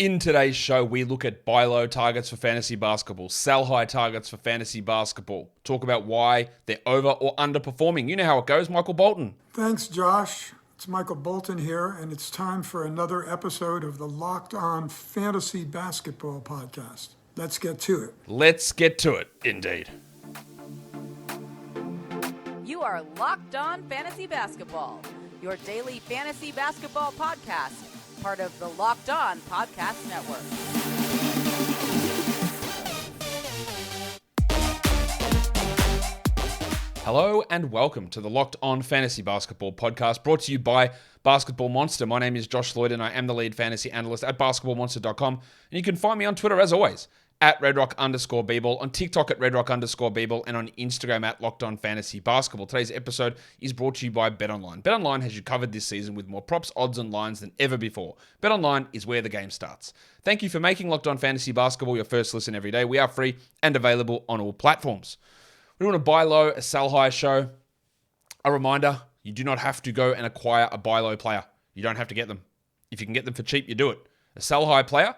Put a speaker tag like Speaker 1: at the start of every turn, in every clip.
Speaker 1: In today's show, we look at buy low targets for fantasy basketball, sell high targets for fantasy basketball, talk about why they're over or underperforming. You know how it goes, Michael Bolton.
Speaker 2: Thanks, Josh. It's Michael Bolton here, and it's time for another episode of the Locked On Fantasy Basketball Podcast. Let's get to it.
Speaker 1: Let's get to it, indeed.
Speaker 3: You are Locked On Fantasy Basketball, your daily fantasy basketball podcast, part of the Locked On Podcast Network.
Speaker 1: Hello and welcome to the Locked On Fantasy Basketball Podcast, brought to you by Basketball Monster. My name is Josh Lloyd and I am the lead fantasy analyst at basketballmonster.com. And you can find me on Twitter as always, at redrock_bball, on TikTok at redrock_bball, and on Instagram at Locked On Fantasy Basketball. Today's episode is brought to you by BetOnline. BetOnline has you covered this season with more props, odds, and lines than ever before. BetOnline is where the game starts. Thank you for making Locked On Fantasy Basketball your first listen every day. We are free and available on all platforms. We're doing a buy low, a sell high show. A reminder, you do not have to go and acquire a buy low player. You don't have to get them. If you can get them for cheap, you do it. A sell high player,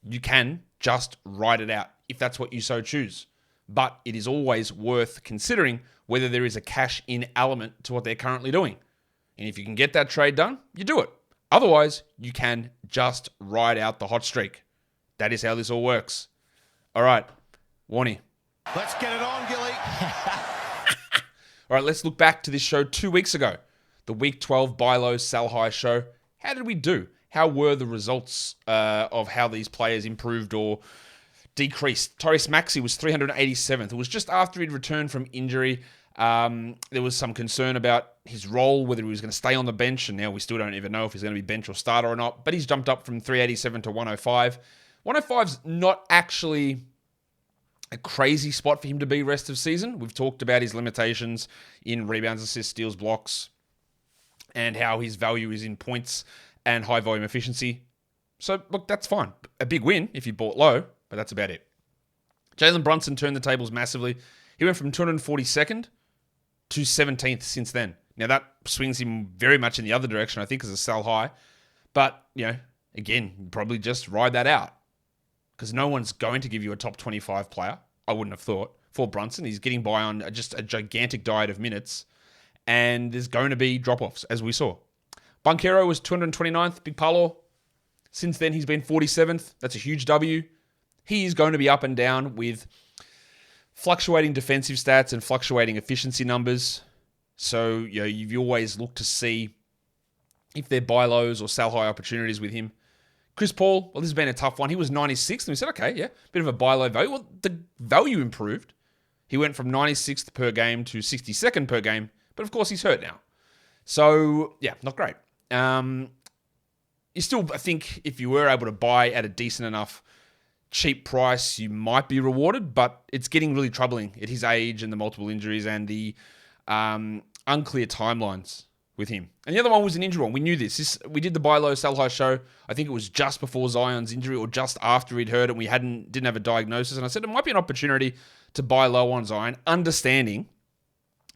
Speaker 1: you can just ride it out if that's what you so choose. But it is always worth considering whether there is a cash in element to what they're currently doing. And if you can get that trade done, you do it. Otherwise, you can just ride out the hot streak. That is how this all works. All right, Warnie.
Speaker 4: Let's get it on, Gilly.
Speaker 1: All right, let's look back to this show 2 weeks ago. The Week 12 Buy Low, Sell High show. How did we do? How were the results of how these players improved or decreased? Tyrese Maxey was 387th. It was just after he'd returned from injury. There was some concern about his role, whether he was going to stay on the bench, and now we still don't even know if he's going to be bench or starter or not. But he's jumped up from 387 to 105. 105's not actually a crazy spot for him to be rest of season. We've talked about his limitations in rebounds, assists, steals, blocks, and how his value is in points and high volume efficiency. So, look, that's fine. A big win if you bought low, but that's about it. Jalen Brunson turned the tables massively. He went from 242nd to 17th since then. Now, that swings him very much in the other direction, I think, as a sell high. But, again, probably just ride that out. Because no one's going to give you a top 25 player, I wouldn't have thought, for Brunson. He's getting by on just a gigantic diet of minutes. And there's going to be drop-offs, as we saw. Banchero was 229th, Big Palo. Since then, he's been 47th. That's a huge W. He is going to be up and down with fluctuating defensive stats and fluctuating efficiency numbers. So, you always look to see if they're buy lows or sell high opportunities with him. Chris Paul, well, this has been a tough one. He was 96th, and we said, okay, yeah, bit of a buy low value. Well, the value improved. He went from 96th per game to 62nd per game, but of course he's hurt now. So, yeah, not great. You still, I think, if you were able to buy at a decent enough cheap price, you might be rewarded, but it's getting really troubling at his age and the multiple injuries and the unclear timelines with him. And the other one was an injury one. We knew this. We did the buy low, sell high show. I think it was just before Zion's injury or just after he'd hurt it. We didn't have a diagnosis. And I said it might be an opportunity to buy low on Zion, understanding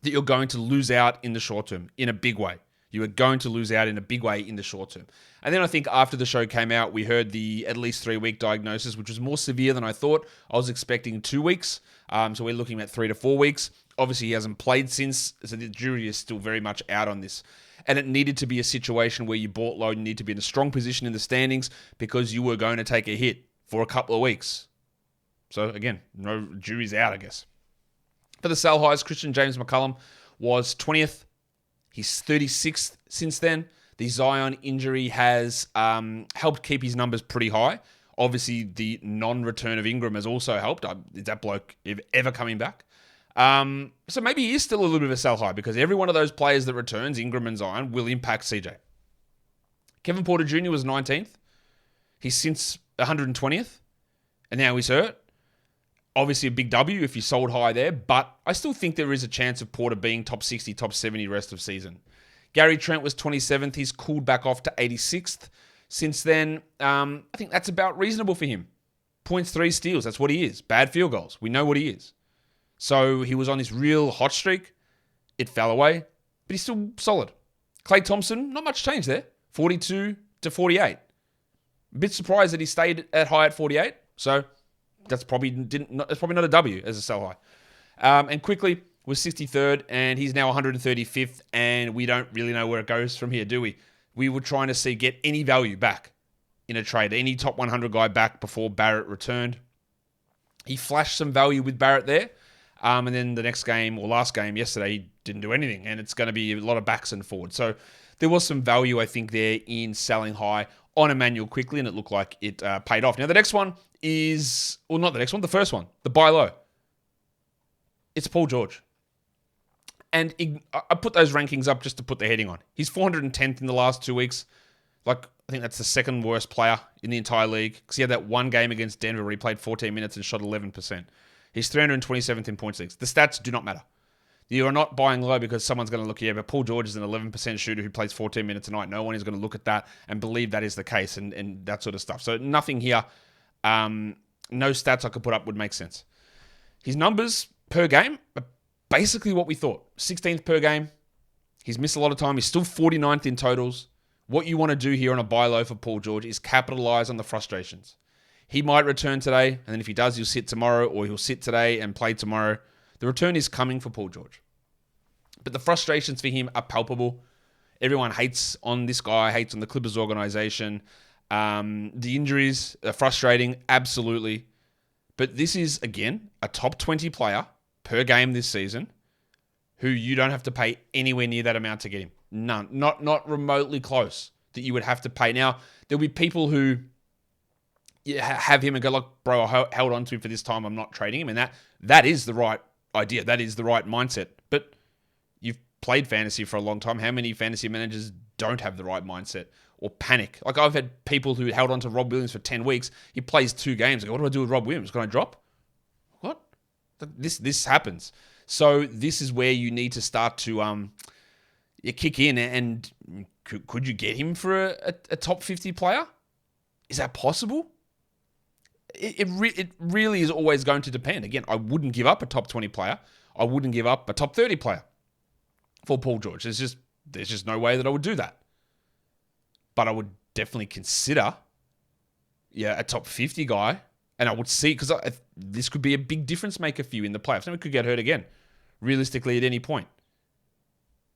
Speaker 1: that you're going to lose out in the short term in a big way. You are going to lose out in a big way in the short term. And then I think after the show came out, we heard the at least 3-week diagnosis, which was more severe than I thought. I was expecting 2 weeks. So we're looking at 3 to 4 weeks. Obviously, he hasn't played since, so the jury is still very much out on this. And it needed to be a situation where you bought low, you need to be in a strong position in the standings because you were going to take a hit for a couple of weeks. So again, no jury's out, I guess. For the sell highs, Christian James McCollum was 20th. He's 36th since then. The Zion injury has helped keep his numbers pretty high. Obviously, the non-return of Ingram has also helped. Is that bloke ever coming back? So maybe he is still a little bit of a sell high because every one of those players that returns, Ingram and Zion, will impact CJ. Kevin Porter Jr. was 19th. He's since 120th, and now he's hurt. Obviously a big W if you sold high there, but I still think there is a chance of Porter being top 60, top 70 rest of season. Gary Trent was 27th. He's cooled back off to 86th. Since then, I think that's about reasonable for him. Points, 3 steals, that's what he is. Bad field goals, we know what he is. So he was on this real hot streak. It fell away, but he's still solid. Klay Thompson, not much change there. 42 to 48. A bit surprised that he stayed at high at 48. So that's probably not a W as a sell high. And quickly was 63rd, and he's now 135th, and we don't really know where it goes from here, do we? We were trying to get any value back in a trade, any top 100 guy back before Barrett returned. He flashed some value with Barrett there, and then the next game, or last game yesterday, he didn't do anything, and it's going to be a lot of backs and forwards. So there was some value, I think, there in selling high on Emmanuel quickly, and it looked like it paid off. Now, the next one is, well, not the next one, the first one, the buy low. It's Paul George. And I put those rankings up just to put the heading on. He's 410th in the last 2 weeks. I think that's the second worst player in the entire league, because he had that one game against Denver where he played 14 minutes and shot 11%. He's 327th in points leagues. The stats do not matter. You are not buying low because someone's going to look, but Paul George is an 11% shooter who plays 14 minutes a night. No one is going to look at that and believe that is the case and that sort of stuff. So nothing here, no stats I could put up would make sense. His numbers per game are basically what we thought. 16th per game. He's missed a lot of time. He's still 49th in totals. What you want to do here on a buy low for Paul George is capitalize on the frustrations. He might return today, and then if he does, he'll sit tomorrow, or he'll sit today and play tomorrow. The return is coming for Paul George. But the frustrations for him are palpable. Everyone hates on this guy, hates on the Clippers organization. The injuries are frustrating, absolutely. But this is, again, a top 20 player per game this season who you don't have to pay anywhere near that amount to get him. None. Not remotely close that you would have to pay. Now, there'll be people who have him and go, look, bro, I held on to him for this time. I'm not trading him. And that is the right idea. That is the right mindset. But you've played fantasy for a long time. How many fantasy managers don't have the right mindset or panic? Like, I've had people who held on to Rob Williams for 10 weeks. He plays 2 games. Like, what do I do with Rob Williams? Can I drop? What? This happens. So this is where you need to start to kick in. And could you get him for a top 50 player? Is that possible? It really is always going to depend. Again, I wouldn't give up a top 20 player. I wouldn't give up a top 30 player for Paul George. There's just no way that I would do that. But I would definitely consider, a top 50 guy. And I would see, because this could be a big difference maker for you in the playoffs. And we could get hurt again, realistically, at any point.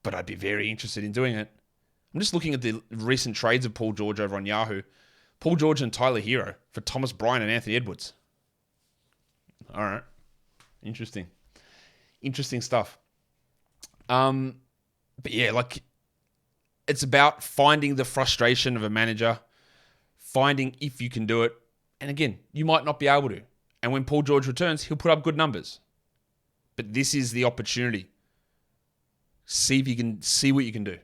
Speaker 1: But I'd be very interested in doing it. I'm just looking at the recent trades of Paul George over on Yahoo. Paul George and Tyler Hero for Thomas Bryant and Anthony Edwards. All right. Interesting stuff. But yeah, it's about finding the frustration of a manager, finding if you can do it. And again, you might not be able to. And when Paul George returns, he'll put up good numbers. But this is the opportunity. See if you can see what you can do.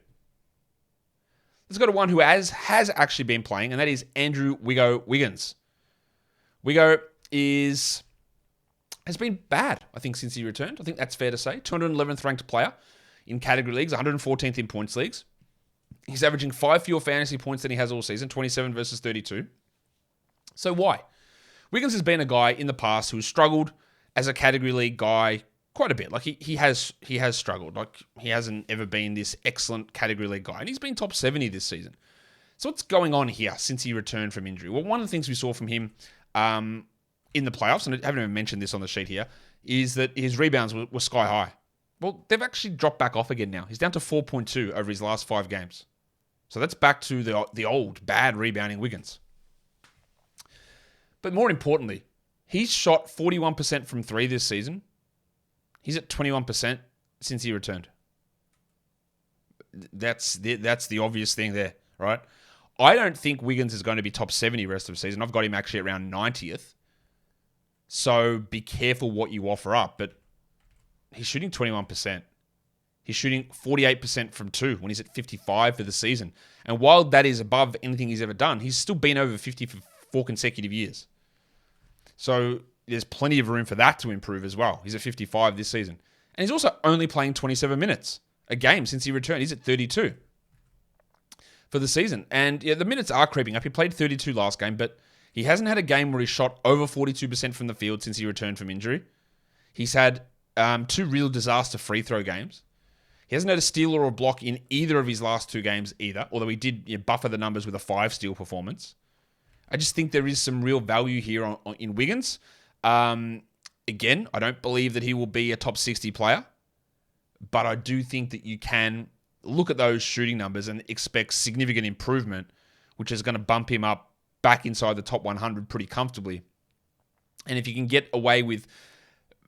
Speaker 1: Let's go to one who has actually been playing, and that is Andrew Wiggins. Wiggo has been bad, I think, since he returned. I think that's fair to say. 211th ranked player in category leagues, 114th in points leagues. He's averaging 5 fewer fantasy points than he has all season, 27 versus 32. So why? Wiggins has been a guy in the past who has struggled as a category league guy quite a bit. He has struggled. He hasn't ever been this excellent category league guy. And he's been top 70 this season. So what's going on here since he returned from injury? Well, one of the things we saw from him in the playoffs, and I haven't even mentioned this on the sheet here, is that his rebounds were sky high. Well, they've actually dropped back off again now. He's down to 4.2 over his last 5 games. So that's back to the old bad rebounding Wiggins. But more importantly, he's shot 41% from 3 this season. He's at 21% since he returned. That's the obvious thing there, right? I don't think Wiggins is going to be top 70 rest of the season. I've got him actually around 90th. So be careful what you offer up. But he's shooting 21%. He's shooting 48% from 2 when he's at 55 for the season. And while that is above anything he's ever done, he's still been over 50 for 4 consecutive years. So there's plenty of room for that to improve as well. He's at 55 this season. And he's also only playing 27 minutes a game since he returned. He's at 32 for the season. And the minutes are creeping up. He played 32 last game, but he hasn't had a game where he shot over 42% from the field since he returned from injury. He's had 2 real disaster free throw games. He hasn't had a steal or a block in either of his last 2 games either, although he did buffer the numbers with a 5 steal performance. I just think there is some real value here in Wiggins. Again, I don't believe that he will be a top 60 player, but I do think that you can look at those shooting numbers and expect significant improvement, which is going to bump him up back inside the top 100 pretty comfortably. And if you can get away with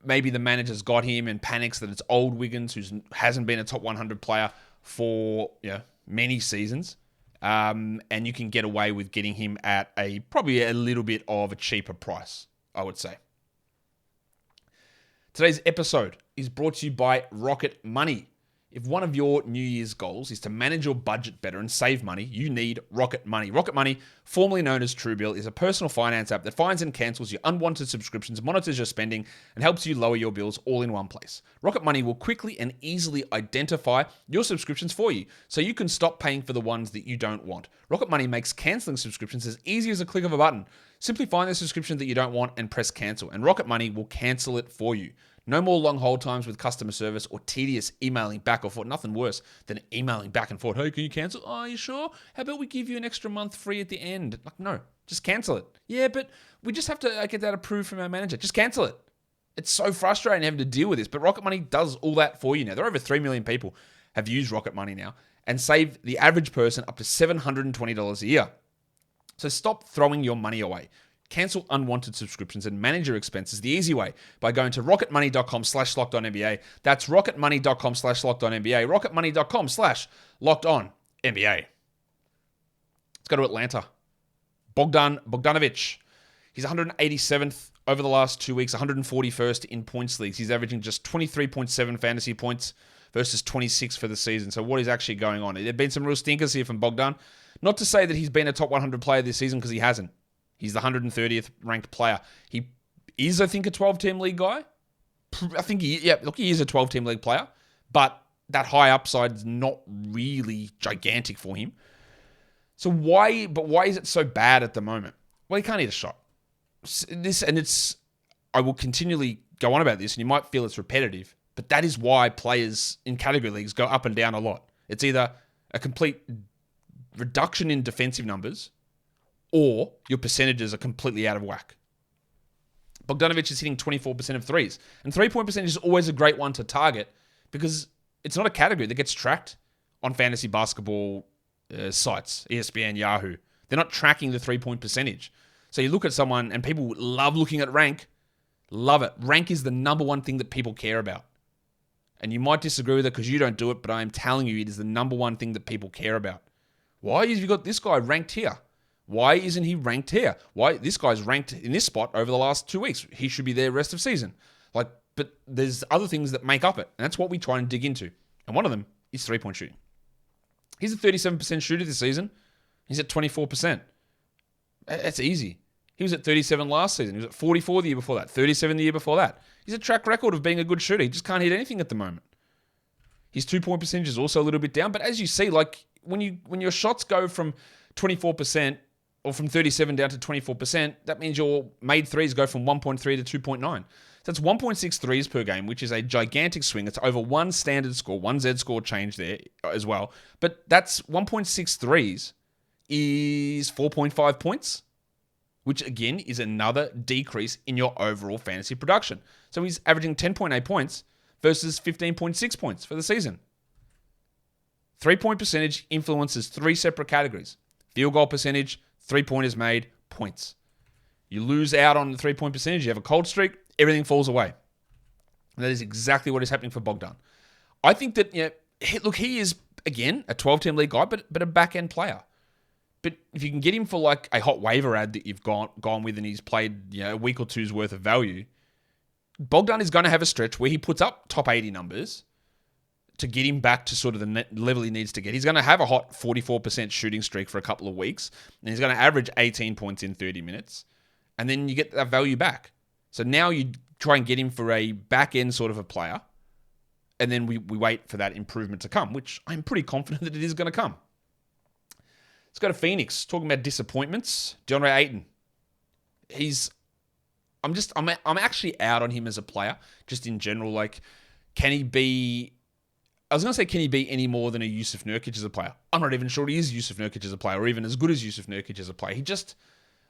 Speaker 1: maybe the manager's got him and panics that it's old Wiggins, who hasn't been a top 100 player for many seasons, and you can get away with getting him at probably a little bit of a cheaper price, I would say. Today's episode is brought to you by Rocket Money. If one of your New Year's goals is to manage your budget better and save money, you need Rocket Money. Rocket Money, formerly known as Truebill, is a personal finance app that finds and cancels your unwanted subscriptions, monitors your spending, and helps you lower your bills all in one place. Rocket Money will quickly and easily identify your subscriptions for you, so you can stop paying for the ones that you don't want. Rocket Money makes canceling subscriptions as easy as a click of a button. Simply find the subscription that you don't want and press cancel, and Rocket Money will cancel it for you. No more long hold times with customer service or tedious emailing back and forth. Nothing worse than emailing back and forth. Hey, can you cancel? Oh, are you sure? How about we give you an extra month free at the end? Like, no, just cancel it. Yeah, but we just have to get that approved from our manager. Just cancel it. It's so frustrating having to deal with this, but Rocket Money does all that for you now. There are over 3 million people have used Rocket Money now and save the average person up to $720 a year. So stop throwing your money away. Cancel unwanted subscriptions and manage your expenses the easy way by going to rocketmoney.com/lockedonnba. That's rocketmoney.com/lockedonnba. rocketmoney.com/lockedonnba. Let's go to Atlanta. Bogdan Bogdanovic. He's 187th over the last 2 weeks, 141st in points leagues. He's averaging just 23.7 fantasy points versus 26 for the season. So what is actually going on? There have been some real stinkers here from Bogdan. Not to say that he's been a top 100 player this season, because he hasn't. He's the 130th ranked player. He is, I think, a 12-team league guy. I think he is a 12-team league player, but that high upside is not really gigantic for him. So why is it so bad at the moment? Well, he can't hit a shot. I will continually go on about this, and you might feel it's repetitive, but that is why players in category leagues go up and down a lot. It's either a complete reduction in defensive numbers, or your percentages are completely out of whack. Bogdanovic is hitting 24% of threes. And 3-point percentage is always a great one to target because it's not a category that gets tracked on fantasy basketball sites, ESPN, Yahoo. They're not tracking the 3-point percentage. So you look at someone, and people love looking at rank. Love it. Rank is the number one thing that people care about. And you might disagree with it because you don't do it, but I'm telling you, it is the number one thing that people care about. Why have you got this guy ranked here? Why isn't he ranked here? Why this guy's ranked in this spot over the last 2 weeks? He should be there rest of season. But there's other things that make up it, and that's what we try and dig into. And one of them is 3-point shooting. He's a 37% shooter this season. He's at 24%. That's easy. He was at 37 last season. He was at 44 the year before that. 37 the year before that. He's a track record of being a good shooter. He just can't hit anything at the moment. His 2-point percentage is also a little bit down. But as you see, when your shots go from 24%. Or from 37 down to 24%, that means your made threes go from 1.3 to 2.9. So that's 1.6 threes per game, which is a gigantic swing. It's over one standard score, one Z score change there as well. But that's 1.6 threes is 4.5 points, which again is another decrease in your overall fantasy production. So he's averaging 10.8 points versus 15.6 points for the season. 3-point percentage influences 3 separate categories. Field goal percentage, 3-pointers made, points. You lose out on the 3-point percentage, you have a cold streak, everything falls away. And that is exactly what is happening for Bogdan. I think that, he is, again, a 12-team league guy, but a back-end player. But if you can get him for like a hot waiver ad that you've gone with and he's played a week or two's worth of value, Bogdan is going to have a stretch where he puts up top 80 numbers to get him back to sort of the level he needs to get. He's going to have a hot 44% shooting streak for a couple of weeks, and he's going to average 18 points in 30 minutes, and then you get that value back. So now you try and get him for a back-end sort of a player, and then we wait for that improvement to come, which I'm pretty confident that it is going to come. Let's go to Phoenix. Talking about disappointments. DeAndre Ayton. I'm actually out on him as a player, just in general. Can he be any more than a Yusuf Nurkic as a player? I'm not even sure he is Yusuf Nurkic as a player, or even as good as Yusuf Nurkic as a player.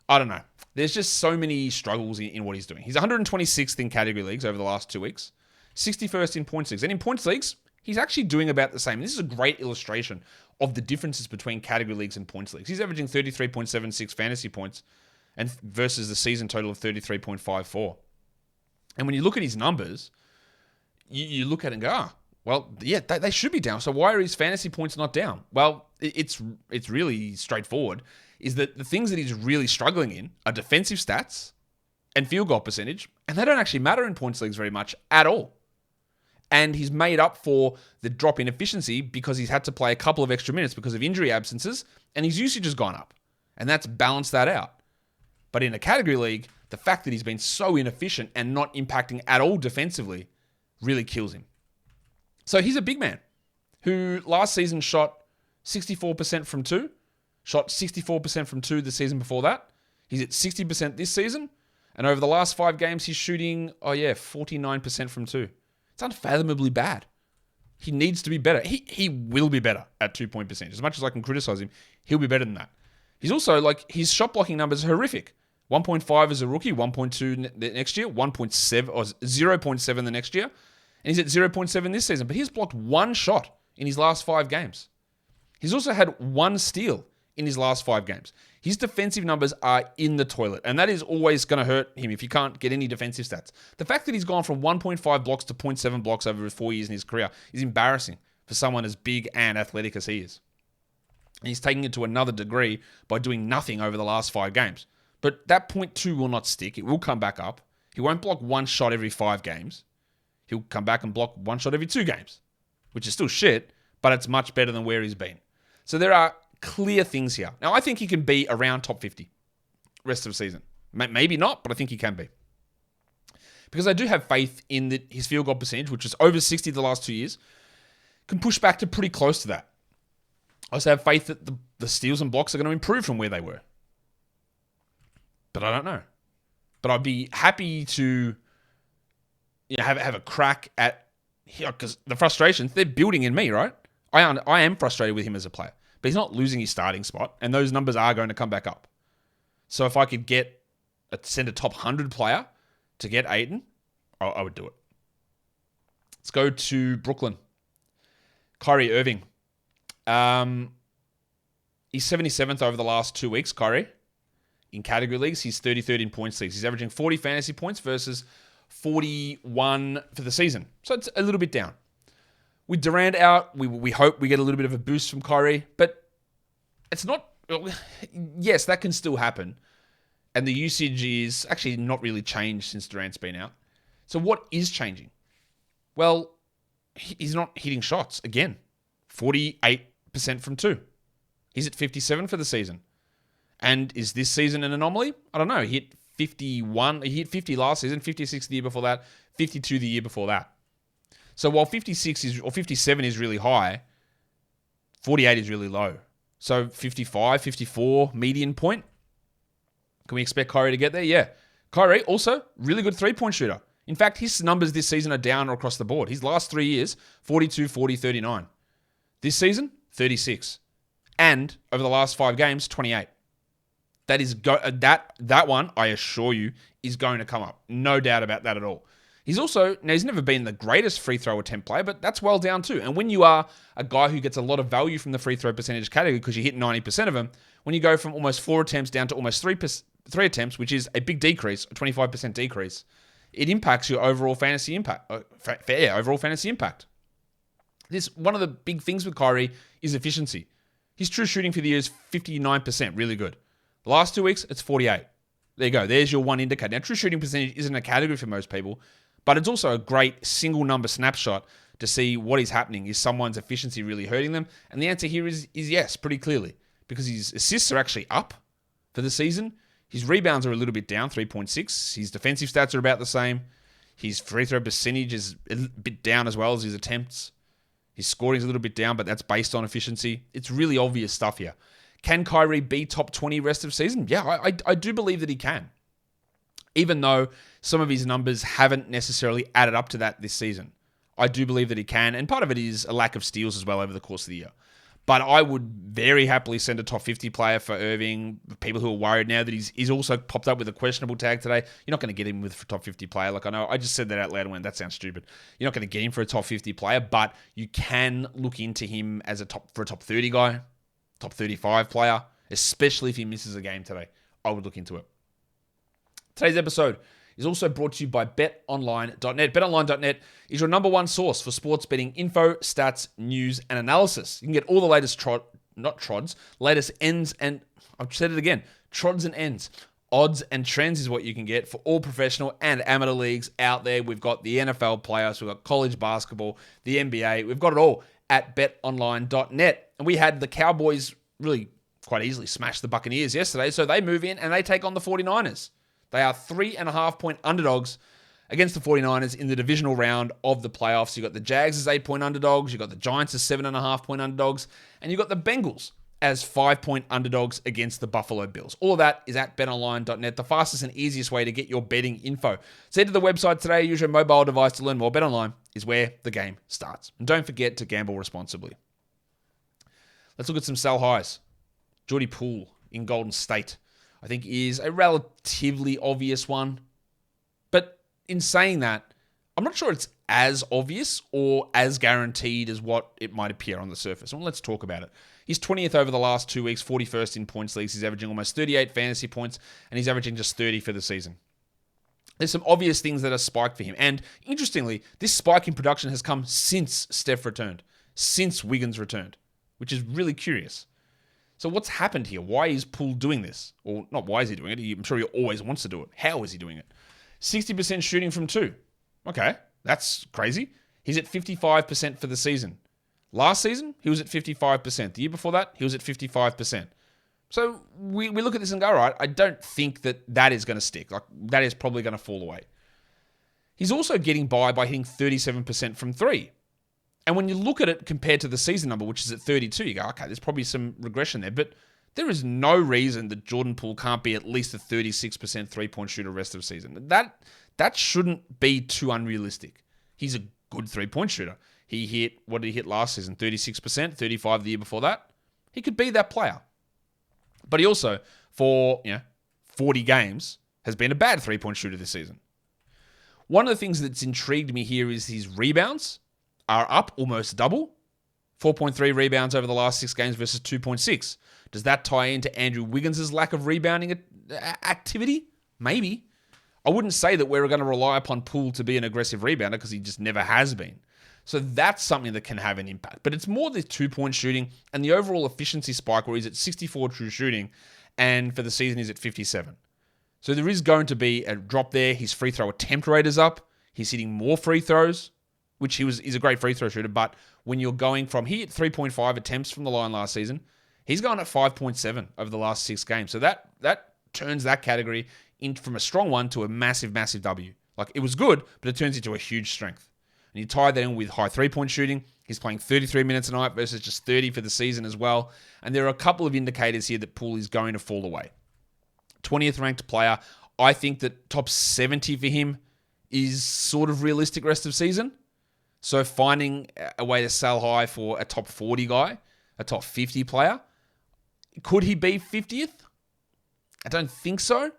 Speaker 1: I don't know. There's just so many struggles in what he's doing. He's 126th in category leagues over the last 2 weeks, 61st in points leagues. And in points leagues, he's actually doing about the same. This is a great illustration of the differences between category leagues and points leagues. He's averaging 33.76 fantasy points and versus the season total of 33.54. And when you look at his numbers, you look at it and go, they should be down. So why are his fantasy points not down? Well, it's really straightforward. Is that the things that he's really struggling in are defensive stats and field goal percentage, and they don't actually matter in points leagues very much at all. And he's made up for the drop in efficiency because he's had to play a couple of extra minutes because of injury absences, and his usage has gone up. And that's balanced that out. But in a category league, the fact that he's been so inefficient and not impacting at all defensively really kills him. So he's a big man who last season shot 64% from 2, shot 64% from 2 the season before that. He's at 60% this season. And over the last 5 games, he's shooting, 49% from 2. It's unfathomably bad. He needs to be better. He will be better at 2-point percentage. As much as I can criticize him, he'll be better than that. He's also, his shot blocking numbers are horrific. 1.5 as a rookie, 1.2 the next year, 1.7 or 0.7 the next year. And he's at 0.7 this season. But he's blocked 1 shot in his last 5 games. He's also had 1 steal in his last 5 games. His defensive numbers are in the toilet, and that is always going to hurt him if you can't get any defensive stats. The fact that he's gone from 1.5 blocks to 0.7 blocks over 4 years in his career is embarrassing for someone as big and athletic as he is. And he's taking it to another degree by doing nothing over the last 5 games. But that 0.2 will not stick. It will come back up. He won't block 1 shot every 5 games. He'll come back and block 1 shot every 2 games, which is still shit, but it's much better than where he's been. So there are clear things here. Now, I think he can be around top 50 rest of the season. Maybe not, but I think he can be. Because I do have faith in that his field goal percentage, which is over 60 the last 2 years, can push back to pretty close to that. I also have faith that the steals and blocks are going to improve from where they were. But I don't know. But I'd be happy to have a crack at, because the frustrations, they're building in me, right? I am frustrated with him as a player. But he's not losing his starting spot, and those numbers are going to come back up. So if I could send a top 100 player to get Ayton, I would do it. Let's go to Brooklyn. Kyrie Irving. He's 77th over the last 2 weeks, Kyrie. In category leagues, he's 33rd in points leagues. He's averaging 40 fantasy points versus 41 for the season. So it's a little bit down. With Durant out, we hope we get a little bit of a boost from Kyrie, but it's not... Yes, that can still happen. And the usage is actually not really changed since Durant's been out. So what is changing? Well, he's not hitting shots. Again, 48% from 2. He's at 57 for the season. And is this season an anomaly? I don't know. He hit 51. He hit 50 last season, 56 the year before that, 52 the year before that. So while 57 is really high, 48 is really low. So 55, 54 median point. Can we expect Kyrie to get there? Yeah. Kyrie also really good 3-point shooter. In fact, his numbers this season are down across the board. His last 3 years, 42, 40, 39. This season, 36. And over the last 5 games, 28. That one, I assure you, is going to come up. No doubt about that at all. He's never been the greatest free throw attempt player, but that's well down too. And when you are a guy who gets a lot of value from the free throw percentage category because you hit 90% of them, when you go from almost 4 attempts down to almost 3 attempts, which is a big decrease, a 25% decrease, it impacts your overall fantasy impact. Overall fantasy impact. One of the big things with Kyrie is efficiency. His true shooting for the year is 59%, really good. The last 2 weeks, it's 48. There you go. There's your one indicator. Now, true shooting percentage isn't a category for most people, but it's also a great single number snapshot to see what is happening. Is someone's efficiency really hurting them? And the answer here is yes, pretty clearly, because his assists are actually up for the season. His rebounds are a little bit down, 3.6. His defensive stats are about the same. His free throw percentage is a bit down as well as his attempts. His scoring is a little bit down, but that's based on efficiency. It's really obvious stuff here. Can Kyrie be top 20 rest of season? Yeah, I do believe that he can. Even though some of his numbers haven't necessarily added up to that this season. I do believe that he can, and part of it is a lack of steals as well over the course of the year. But I would very happily send a top 50 player for Irving. People who are worried now that he's also popped up with a questionable tag today. You're not going to get him with a top 50 player. Like, I know I just said that out loud and went, that sounds stupid. You're not going to get him for a top 50 player, but you can look into him as a top 30 guy, top 35 player, especially if he misses a game today. I would look into it. Today's episode is also brought to you by BetOnline.net. BetOnline.net is your number one source for sports betting info, stats, news, and analysis. You can get all the latest latest ends and, I've said it again, trods and ends. Odds and trends is what you can get for all professional and amateur leagues out there. We've got the NFL playoffs, we've got college basketball, the NBA. We've got it all at BetOnline.net. And we had the Cowboys really quite easily smash the Buccaneers yesterday, so they move in and they take on the 49ers. They are 3.5-point underdogs against the 49ers in the divisional round of the playoffs. You've got the Jags as 8-point underdogs. You've got the Giants as 7.5-point underdogs. And you've got the Bengals as 5-point underdogs against the Buffalo Bills. All of that is at betonline.net, the fastest and easiest way to get your betting info. So head to the website today. Use your mobile device to learn more. BetOnline is where the game starts. And don't forget to gamble responsibly. Let's look at some sell highs. Jordy Poole in Golden State, I think, is a relatively obvious one. But in saying that, I'm not sure it's as obvious or as guaranteed as what it might appear on the surface. Well, let's talk about it. He's 20th over the last 2 weeks, 41st in points leagues. He's averaging almost 38 fantasy points, and he's averaging just 30 for the season. There's some obvious things that are spiked for him. And interestingly, this spike in production has come since Steph returned, since Wiggins returned, which is really curious. So what's happened here? Why is Poole doing this? Or not why is he doing it? I'm sure he always wants to do it. How is he doing it? 60% shooting from two. Okay, that's crazy. He's at 55% for the season. Last season, he was at 55%. The year before that, he was at 55%. So we look at this and go, all right, I don't think that is going to stick. Like, that is probably going to fall away. He's also getting by hitting 37% from three. And when you look at it compared to the season number, which is at 32, you go, okay, there's probably some regression there. But there is no reason that Jordan Poole can't be at least a 36% three-point shooter the rest of the season. That shouldn't be too unrealistic. He's a good three-point shooter. He hit, what did he hit last season? 36%, 35% the year before that. He could be that player. But he also, for 40 games, has been a bad three-point shooter this season. One of the things that's intrigued me here is his rebounds are up almost double. 4.3 rebounds over the last 6 games versus 2.6. Does that tie into Andrew Wiggins' lack of rebounding activity? Maybe. I wouldn't say that we're going to rely upon Poole to be an aggressive rebounder because he just never has been. So that's something that can have an impact. But it's more the 2-point shooting and the overall efficiency spike where he's at 64 true shooting and for the season he's at 57. So there is going to be a drop there. His free throw attempt rate is up. He's hitting more free throws, which he's a great free throw shooter. But when you're going from, he hit 3.5 attempts from the line last season. He's gone at 5.7 over the last 6 games. So that turns that category from a strong one to a massive, massive W. Like, it was good, but it turns into a huge strength. And you tie that in with high 3-point shooting. He's playing 33 minutes a night versus just 30 for the season as well. And there are a couple of indicators here that Poole is going to fall away. 20th ranked player. I think that top 70 for him is sort of realistic rest of season. So finding a way to sell high for a top 40 guy, a top 50 player, could he be 50th? I don't think so,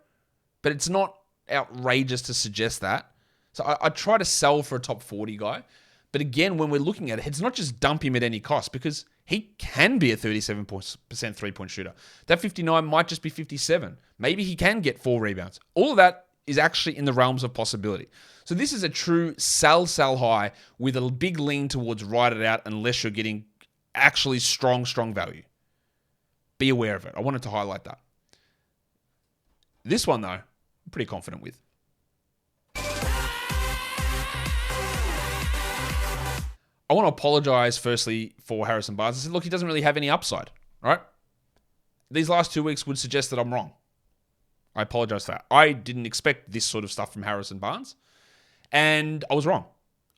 Speaker 1: but it's not outrageous to suggest that. So I try to sell for a top 40 guy. But again, when we're looking at it, it's not just dump him at any cost because he can be a 37% three-point shooter. That 59 might just be 57. Maybe he can get 4 rebounds. All of that is actually in the realms of possibility. So this is a true sell high with a big lean towards ride it out unless you're getting actually strong value. Be aware of it. I wanted to highlight that. This one, though, I'm pretty confident with. I want to apologize, firstly, for Harrison Barnes. I said, look, he doesn't really have any upside, right? These last 2 weeks would suggest that I'm wrong. I apologize for that. I didn't expect this sort of stuff from Harrison Barnes, and I was wrong.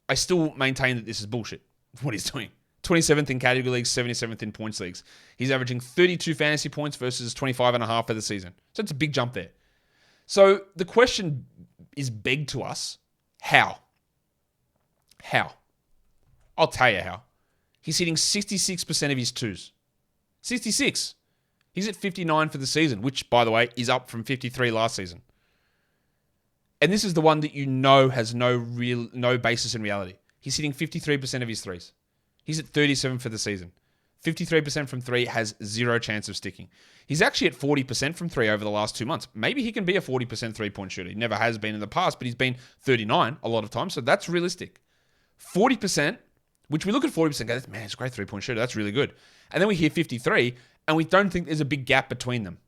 Speaker 1: I still maintain that this is bullshit, what he's doing. 27th in category leagues, 77th in points leagues. He's averaging 32 fantasy points versus 25.5 for the season. So it's a big jump there. So the question is begged to us, how? How? I'll tell you how. He's hitting 66% of his twos. 66. He's at 59 for the season, which, by the way, is up from 53 last season. And this is the one that you know has no basis in reality. He's hitting 53% of his threes. He's at 37 for the season. 53% from three has zero chance of sticking. He's actually at 40% from three over the last 2 months. Maybe he can be a 40% three-point shooter. He never has been in the past, but he's been 39 a lot of times, so that's realistic. 40%, which we look at 40% and go, man, it's a great three-point shooter. That's really good. And then we hear 53, and we don't think there's a big gap between them.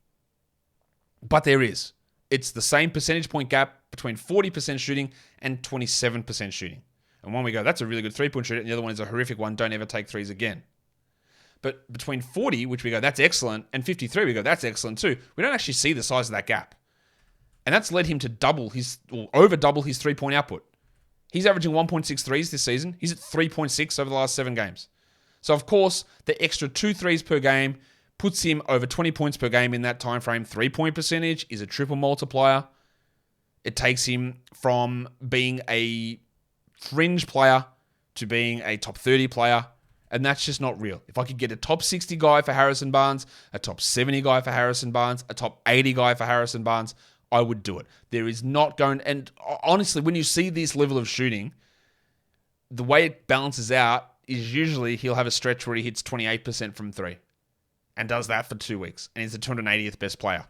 Speaker 1: But there is. It's the same percentage point gap between 40% shooting and 27% shooting. And one we go, that's a really good three-point shooter, and the other one is a horrific one, don't ever take threes again. But between 40, which we go, that's excellent, and 53, we go, that's excellent too. We don't actually see the size of that gap. And that's led him to over double his three-point output. He's averaging 1.6 threes this season. He's at 3.6 over the last 7 games. So, of course, the extra 2 threes per game puts him over 20 points per game in that time frame. 3-point percentage is a triple multiplier. It takes him from being a fringe player to being a top 30 player, and that's just not real. If I could get a top 60 guy for Harrison Barnes, a top 70 guy for Harrison Barnes, a top 80 guy for Harrison Barnes, I would do it. There is not going... And honestly, when you see this level of shooting, the way it balances out is usually he'll have a stretch where he hits 28% from three and does that for 2 weeks, and he's the 280th best player.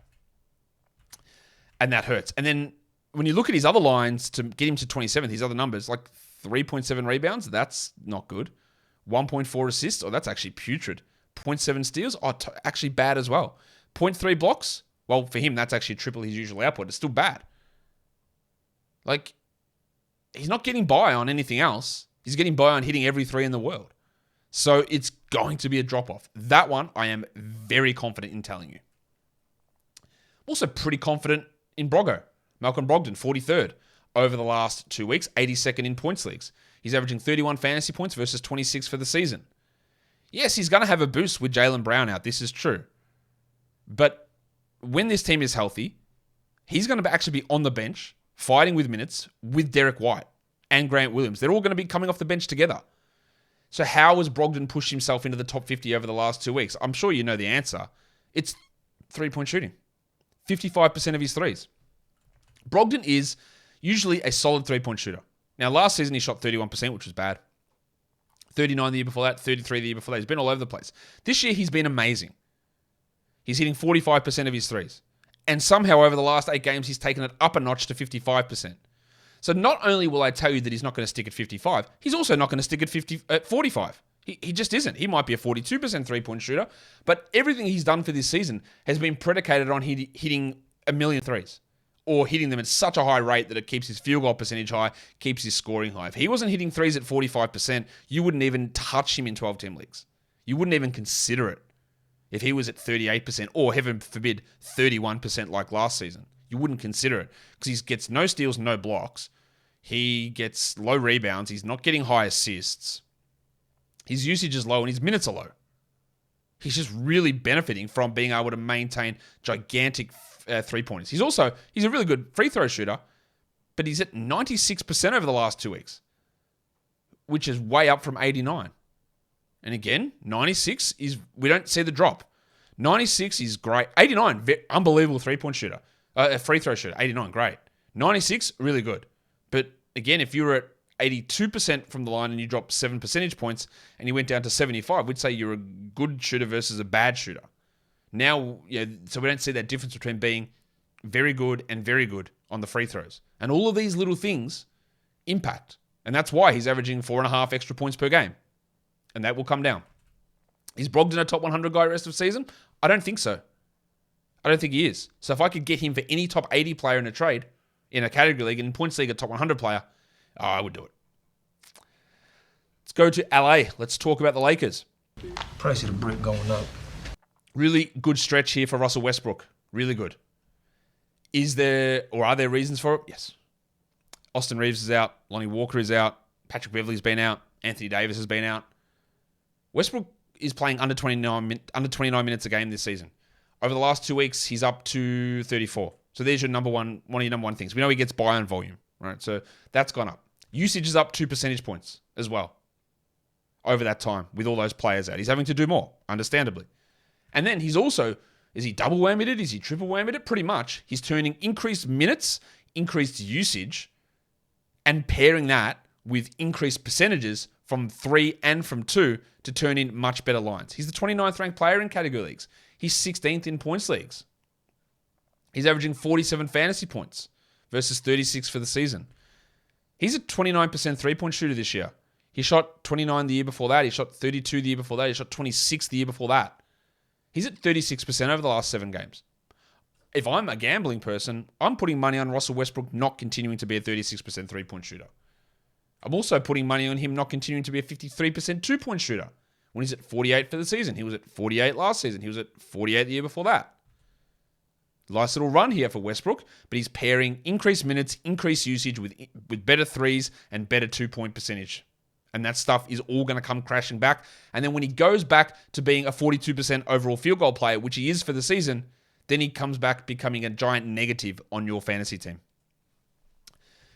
Speaker 1: And that hurts. And then when you look at his other lines to get him to 27th, his other numbers, like 3.7 rebounds, that's not good. 1.4 assists, that's actually putrid. 0.7 steals, actually bad as well. 0.3 blocks, well, for him, that's actually triple his usual output. It's still bad. Like, he's not getting by on anything else. He's getting by on hitting every three in the world. So it's going to be a drop-off. That one, I am very confident in telling you. Also pretty confident in Malcolm Brogden, 43rd over the last 2 weeks, 82nd in points leagues. He's averaging 31 fantasy points versus 26 for the season. Yes, he's going to have a boost with Jaylen Brown out. This is true. But when this team is healthy, he's going to actually be on the bench, fighting with minutes with Derek White and Grant Williams. They're all going to be coming off the bench together. So how has Brogden pushed himself into the top 50 over the last 2 weeks? I'm sure you know the answer. It's three-point shooting. 55% of his threes. Brogden is usually a solid three-point shooter. Now, last season he shot 31%, which was bad. 39 the year before that, 33 the year before that. He's been all over the place. This year he's been amazing. He's hitting 45% of his threes. And somehow over the last 8 games, he's taken it up a notch to 55%. So not only will I tell you that he's not going to stick at 55, he's also not going to stick at 45. He just isn't. He might be a 42% three-point shooter, but everything he's done for this season has been predicated on hitting a million threes, or hitting them at such a high rate that it keeps his field goal percentage high, keeps his scoring high. If he wasn't hitting threes at 45%, you wouldn't even touch him in 12-team leagues. You wouldn't even consider it. If he was at 38%, or heaven forbid, 31% like last season, you wouldn't consider it because he gets no steals, no blocks. He gets low rebounds. He's not getting high assists. His usage is low and his minutes are low. He's just really benefiting from being able to maintain gigantic three-pointers. He's a really good free throw shooter, but he's at 96% over the last 2 weeks, which is way up from 89. And again, 96 is, we don't see the drop. 96 is great. 89, unbelievable three-point shooter. A free throw shooter, 89, great. 96, really good. But again, if you were at 82% from the line and you dropped 7 percentage points and you went down to 75, we'd say you're a good shooter versus a bad shooter. Now, so we don't see that difference between being very good and very good on the free throws. And all of these little things impact. And that's why he's averaging 4.5 extra points per game. And that will come down. Is Brogden a top 100 guy rest of season? I don't think so. I don't think he is. So if I could get him for any top 80 player in a trade, in a category league, and in points league, a top 100 player, I would do it. Let's go to LA. Let's talk about the Lakers.
Speaker 5: Price of the brick going up.
Speaker 1: Really good stretch here for Russell Westbrook. Really good. Are there reasons for it? Yes. Austin Reeves is out. Lonnie Walker is out. Patrick Beverley's been out. Anthony Davis has been out. Westbrook is playing under 29 minutes a game this season. Over the last 2 weeks, he's up to 34. So there's one of your number one things. We know he gets by on volume, right? So that's gone up. Usage is up 2 percentage points as well over that time with all those players out. He's having to do more, understandably. And then he's also, is he double whammied it? Is he triple whammied it? Pretty much. He's turning increased minutes, increased usage, and pairing that with increased percentages from 3 and from 2 to turn in much better lines. He's the 29th ranked player in category leagues. He's 16th in points leagues. He's averaging 47 fantasy points versus 36 for the season. He's a 29% three-point shooter this year. He shot 29 the year before that. He shot 32 the year before that. He shot 26 the year before that. He's at 36% over the last 7 games. If I'm a gambling person, I'm putting money on Russell Westbrook not continuing to be a 36% three-point shooter. I'm also putting money on him not continuing to be a 53% two-point shooter when he's at 48 for the season. He was at 48 last season. He was at 48 the year before that. Nice little run here for Westbrook, but he's pairing increased minutes, increased usage with better threes and better two-point percentage. And that stuff is all going to come crashing back. And then when he goes back to being a 42% overall field goal player, which he is for the season, then he comes back becoming a giant negative on your fantasy team.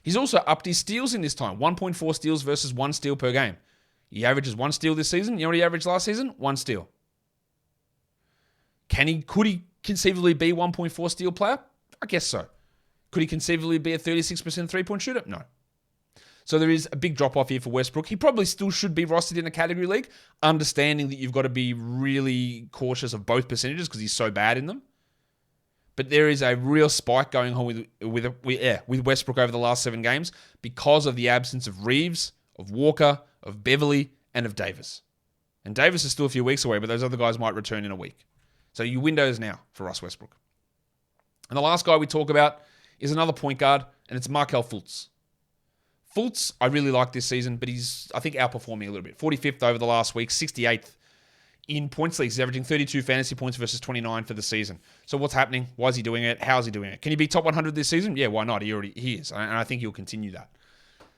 Speaker 1: He's also upped his steals in this time. 1.4 steals versus 1 steal per game. He averages 1 steal this season. You know what he averaged last season? 1 steal. Could he conceivably be 1.4 steal player? I guess so. Could he conceivably be a 36% three-point shooter? No. So there is a big drop-off here for Westbrook. He probably still should be rostered in a category league, understanding that you've got to be really cautious of both percentages because he's so bad in them. But there is a real spike going on with Westbrook over the last 7 games because of the absence of Reeves, of Walker, of Beverly, and of Davis. And Davis is still a few weeks away, but those other guys might return in a week. So your windows now for Russ Westbrook. And the last guy we talk about is another point guard, and it's Markelle Fultz. Fultz, I really like this season, but he's, I think, outperforming a little bit. 45th over the last week, 68th in points leagues. He's averaging 32 fantasy points versus 29 for the season. So what's happening? Why is he doing it? How is he doing it? Can he be top 100 this season? Yeah, why not? He is, and I think he'll continue that.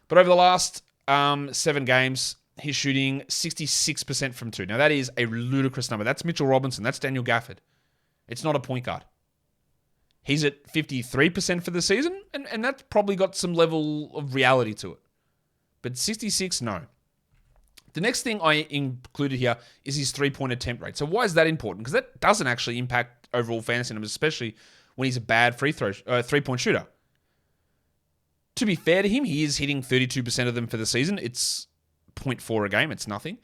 Speaker 1: But over the last 7 games, he's shooting 66% from 2. Now, that is a ludicrous number. That's Mitchell Robinson. That's Daniel Gafford. It's not a point guard. He's at 53% for the season, and that's probably got some level of reality to it. But 66, no. The next thing I included here is his three-point attempt rate. So why is that important? Because that doesn't actually impact overall fantasy numbers, especially when he's a bad three-point shooter. To be fair to him, he is hitting 32% of them for the season. It's 0.4 a game. It's nothing.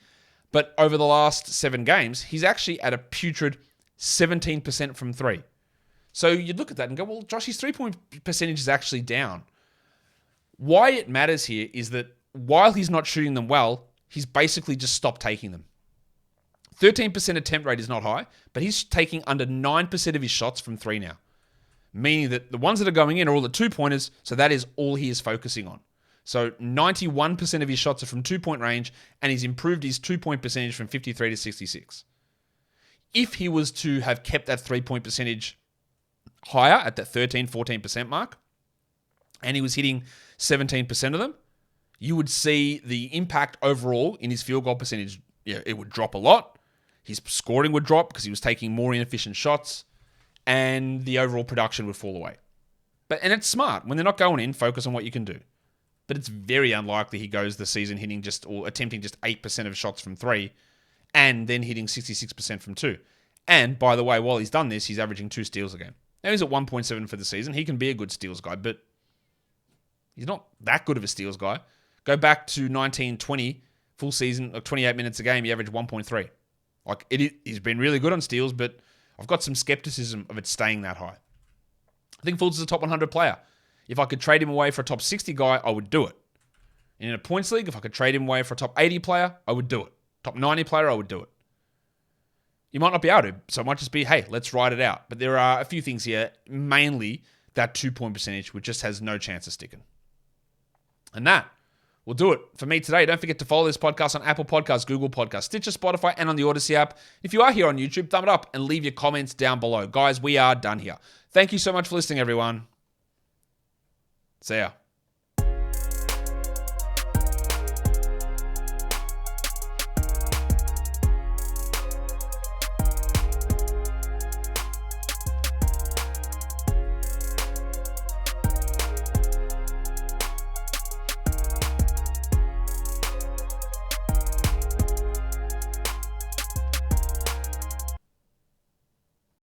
Speaker 1: But over the last 7 games, he's actually at a putrid 17% from 3. So you look at that and go, well, Josh, his three-point percentage is actually down. Why it matters here is that while he's not shooting them well, he's basically just stopped taking them. 13% attempt rate is not high, but he's taking under 9% of his shots from 3 now. Meaning that the ones that are going in are all the 2-pointers, so that is all he is focusing on. So 91% of his shots are from 2-point range, and he's improved his 2-point percentage from 53 to 66. If he was to have kept that 3-point percentage higher at that 13-14% mark, and he was hitting 17% of them, you would see the impact overall in his field goal percentage. Yeah, it would drop a lot. His scoring would drop because he was taking more inefficient shots, and the overall production would fall away. And it's smart. When they're not going in, focus on what you can do. But it's very unlikely he goes the season attempting just 8% of shots from 3 and then hitting 66% from 2. And by the way, while he's done this, he's averaging 2 steals a game. Now he's at 1.7 for the season. He can be a good steals guy, but he's not that good of a steals guy. Go back to 19-20, full season of 28 minutes a game, he averaged 1.3. He's been really good on steals, but I've got some skepticism of it staying that high. I think Fultz is a top 100 player. If I could trade him away for a top 60 guy, I would do it. In a points league, if I could trade him away for a top 80 player, I would do it. Top 90 player, I would do it. You might not be able to, so it might just be, hey, let's ride it out. But there are a few things here, mainly that 2-point percentage, which just has no chance of sticking. And that will do it for me today. Don't forget to follow this podcast on Apple Podcasts, Google Podcasts, Stitcher, Spotify, and on the Odyssey app. If you are here on YouTube, thumb it up and leave your comments down below. Guys, we are done here. Thank you so much for listening, everyone. See ya.